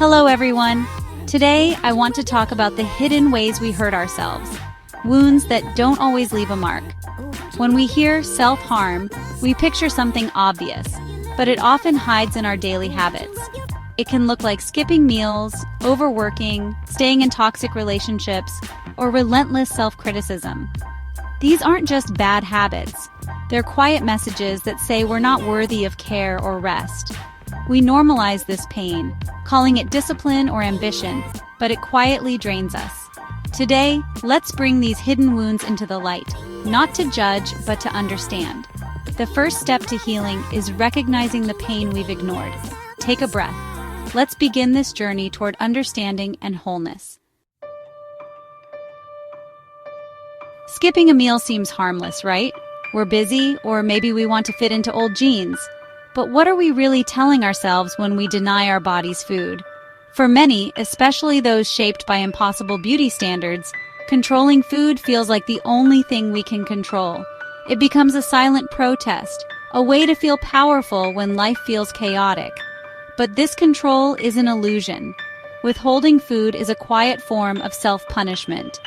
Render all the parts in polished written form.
Hello everyone! Today I want to talk about the hidden ways we hurt ourselves, wounds that don't always leave a mark. When we hear self-harm, we picture something obvious, but it often hides in our daily habits. It can look like skipping meals, overworking, staying in toxic relationships, or relentless self-criticism. These aren't just bad habits, they're quiet messages that say we're not worthy of care or rest. We normalize this pain, calling it discipline or ambition, but it quietly drains us. Today, let's bring these hidden wounds into the light, not to judge, but to understand. The first step to healing is recognizing the pain we've ignored. Take a breath. Let's begin this journey toward understanding and wholeness. Skipping a meal seems harmless, right? We're busy, or maybe we want to fit into old jeans. But what are we really telling ourselves when we deny our bodies food? For many, especially those shaped by impossible beauty standards, controlling food feels like the only thing we can control. It becomes a silent protest, a way to feel powerful when life feels chaotic. But this control is an illusion. Withholding food is a quiet form of self-punishment.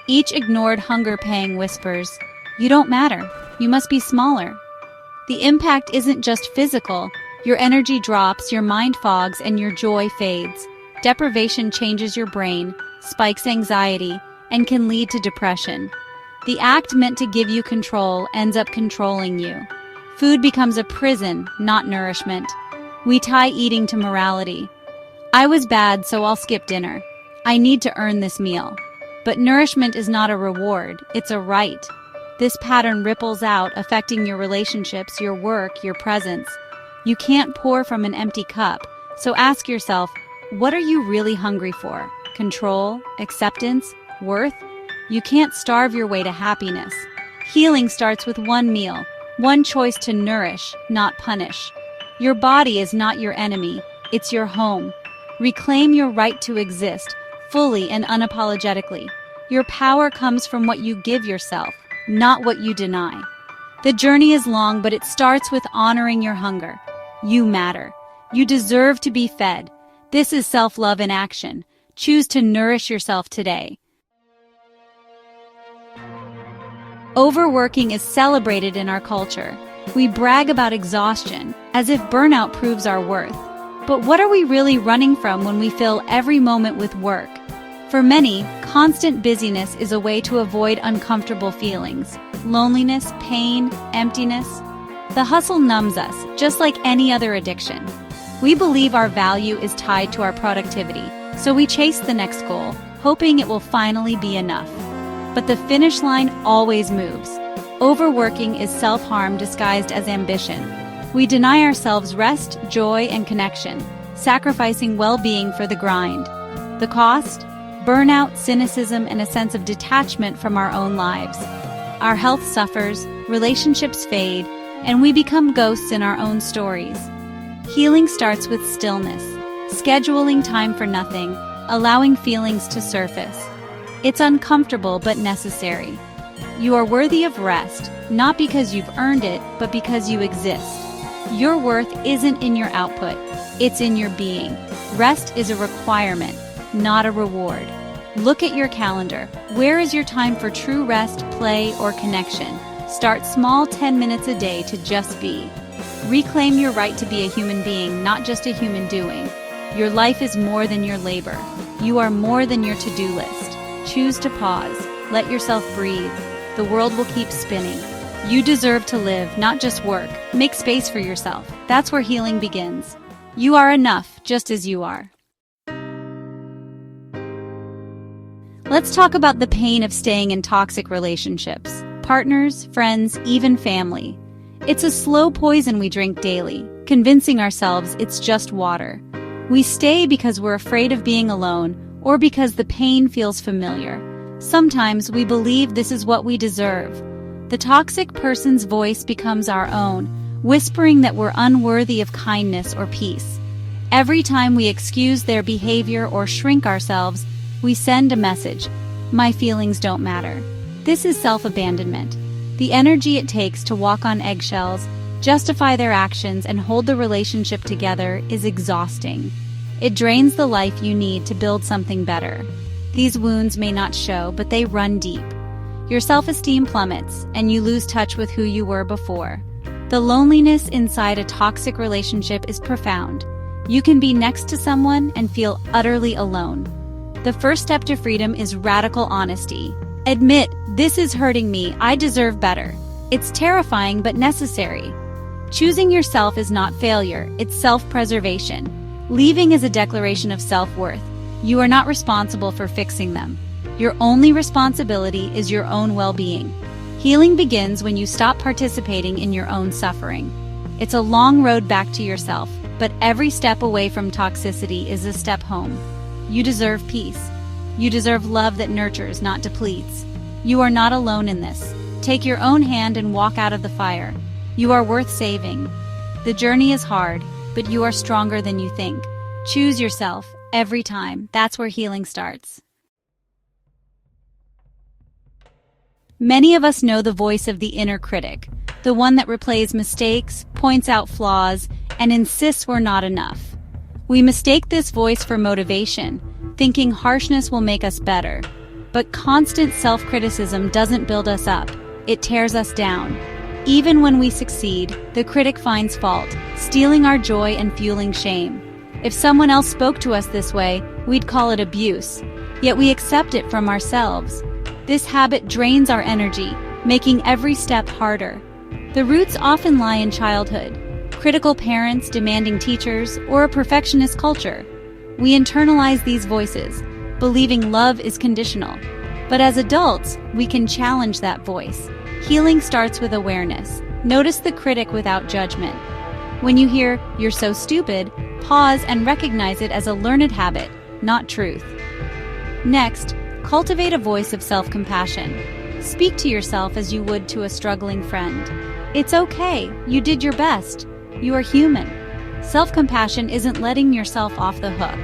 Each ignored hunger pang whispers, "You don't matter. You must be smaller." The impact isn't just physical. Your energy drops, your mind fogs, and your joy fades. Deprivation changes your brain, spikes anxiety, and can lead to depression. The act meant to give you control ends up controlling you. Food becomes a prison, not nourishment. We tie eating to morality. I was bad, so I'll skip dinner. I need to earn this meal. But nourishment is not a reward, it's a right. This pattern ripples out, affecting your relationships, your work, your presence. You can't pour from an empty cup, so ask yourself, what are you really hungry for? Control? Acceptance? Worth? You can't starve your way to happiness. Healing starts with one meal, one choice to nourish, not punish. Your body is not your enemy, it's your home. Reclaim your right to exist, fully and unapologetically. Your power comes from what you give yourself, not what you deny. The journey is long, but it starts with honoring your hunger. You matter. You deserve to be fed. This is self-love in action. Choose to nourish yourself today. Overworking is celebrated in our culture. We brag about exhaustion, as if burnout proves our worth. But what are we really running from when we fill every moment with work? For many, constant busyness is a way to avoid uncomfortable feelings, loneliness, pain, emptiness. The hustle numbs us, just like any other addiction. We believe our value is tied to our productivity, so we chase the next goal, hoping it will finally be enough. But the finish line always moves. Overworking is self-harm disguised as ambition. We deny ourselves rest, joy, and connection, sacrificing well-being for the grind. The cost? Burnout, cynicism, and a sense of detachment from our own lives. Our health suffers, relationships fade, and we become ghosts in our own stories. Healing starts with stillness, scheduling time for nothing, allowing feelings to surface. It's uncomfortable but necessary. You are worthy of rest, not because you've earned it, but because you exist. Your worth isn't in your output, it's in your being. Rest is a requirement, not a reward. Look at your calendar. Where is your time for true rest, play, or connection? Start small, 10 minutes a day to just be. Reclaim your right to be a human being, not just a human doing. Your life is more than your labor. You are more than your to-do list. Choose to pause. Let yourself breathe. The world will keep spinning. You deserve to live, not just work. Make space for yourself. That's where healing begins. You are enough, just as you are. Let's talk about the pain of staying in toxic relationships. Partners, friends, even family. It's a slow poison we drink daily, convincing ourselves it's just water. We stay because we're afraid of being alone, or because the pain feels familiar. Sometimes we believe this is what we deserve. The toxic person's voice becomes our own, whispering that we're unworthy of kindness or peace. Every time we excuse their behavior or shrink ourselves, we send a message: my feelings don't matter. This is self-abandonment. The energy it takes to walk on eggshells, justify their actions, and hold the relationship together is exhausting. It drains the life you need to build something better. These wounds may not show, but they run deep. Your self-esteem plummets, and you lose touch with who you were before. The loneliness inside a toxic relationship is profound. You can be next to someone and feel utterly alone. The first step to freedom is radical honesty. Admit, this is hurting me, I deserve better. It's terrifying but necessary. Choosing yourself is not failure, it's self-preservation. Leaving is a declaration of self-worth. You are not responsible for fixing them. Your only responsibility is your own well-being. Healing begins when you stop participating in your own suffering. It's a long road back to yourself, but every step away from toxicity is a step home. You deserve peace. You deserve love that nurtures, not depletes. You are not alone in this. Take your own hand and walk out of the fire. You are worth saving. The journey is hard, but you are stronger than you think. Choose yourself every time. That's where healing starts. Many of us know the voice of the inner critic, the one that replays mistakes, points out flaws, and insists we're not enough. We mistake this voice for motivation, thinking harshness will make us better. But constant self-criticism doesn't build us up, it tears us down. Even when we succeed, the critic finds fault, stealing our joy and fueling shame. If someone else spoke to us this way, we'd call it abuse, yet we accept it from ourselves. This habit drains our energy, making every step harder. The roots often lie in childhood, critical parents, demanding teachers, or a perfectionist culture. We internalize these voices, believing love is conditional. But as adults, we can challenge that voice. Healing starts with awareness. Notice the critic without judgment. When you hear, "You're so stupid," pause and recognize it as a learned habit, not truth. Next, cultivate a voice of self-compassion. Speak to yourself as you would to a struggling friend. It's okay, you did your best. You are human. Self-compassion isn't letting yourself off the hook.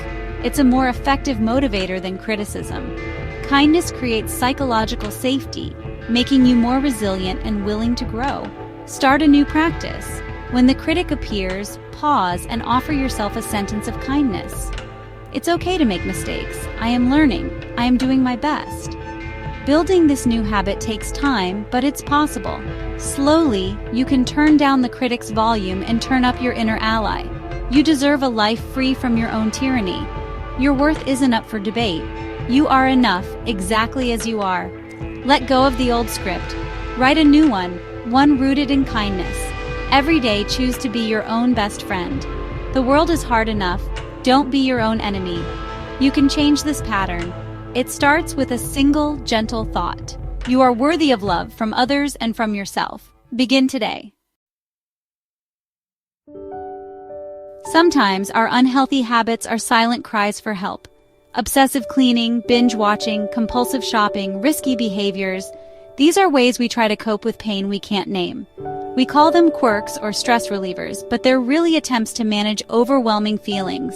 It's a more effective motivator than criticism. Kindness creates psychological safety, making you more resilient and willing to grow. Start a new practice. When the critic appears, pause and offer yourself a sentence of kindness. It's okay to make mistakes. I am learning. I am doing my best. Building this new habit takes time, but it's possible. Slowly, you can turn down the critic's volume and turn up your inner ally. You deserve a life free from your own tyranny. Your worth isn't up for debate. You are enough, exactly as you are. Let go of the old script. Write a new one rooted in kindness. Every day, choose to be your own best friend. The world is hard enough. Don't be your own enemy. You can change this pattern. It starts with a single, gentle thought. You are worthy of love from others and from yourself. Begin today. Sometimes our unhealthy habits are silent cries for help. Obsessive cleaning, binge watching, compulsive shopping, risky behaviors. These are ways we try to cope with pain we can't name. We call them quirks or stress relievers, but they're really attempts to manage overwhelming feelings.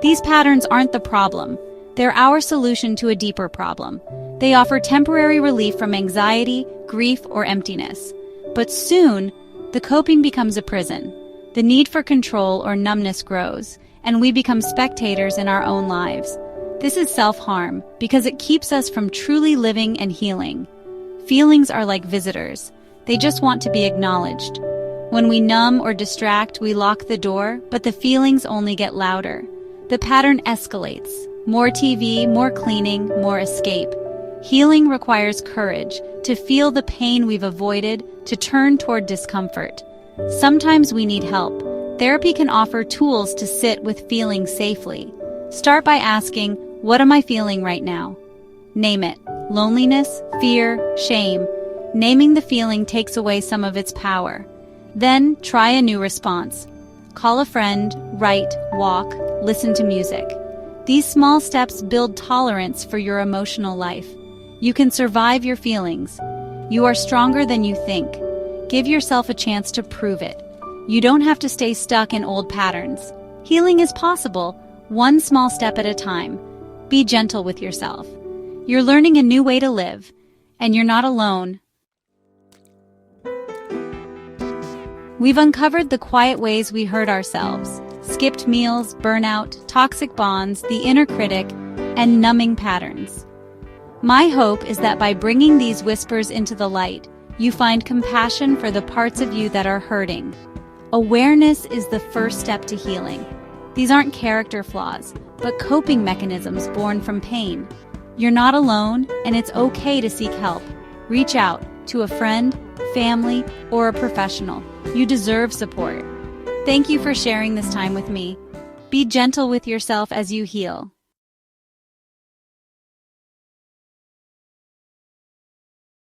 These patterns aren't the problem. They're our solution to a deeper problem. They offer temporary relief from anxiety, grief, or emptiness. But soon, the coping becomes a prison. The need for control or numbness grows, and we become spectators in our own lives. This is self-harm because it keeps us from truly living and healing. Feelings are like visitors. They just want to be acknowledged. When we numb or distract, we lock the door, but the feelings only get louder. The pattern escalates. More TV, more cleaning, more escape. Healing requires courage to feel the pain we've avoided, to turn toward discomfort. Sometimes we need help. Therapy can offer tools to sit with feelings safely. Start by asking, what am I feeling right now? Name it. Loneliness, fear, shame. Naming the feeling takes away some of its power. Then try a new response. Call a friend, write, walk, listen to music. These small steps build tolerance for your emotional life. You can survive your feelings. You are stronger than you think. Give yourself a chance to prove it. You don't have to stay stuck in old patterns. Healing is possible, one small step at a time. Be gentle with yourself. You're learning a new way to live, and you're not alone. We've uncovered the quiet ways we hurt ourselves: skipped meals, burnout, toxic bonds, the inner critic, and numbing patterns. My hope is that by bringing these whispers into the light, you find compassion for the parts of you that are hurting. Awareness is the first step to healing. These aren't character flaws, but coping mechanisms born from pain. You're not alone, and it's okay to seek help. Reach out to a friend, family, or a professional. You deserve support. Thank you for sharing this time with me. Be gentle with yourself as you heal.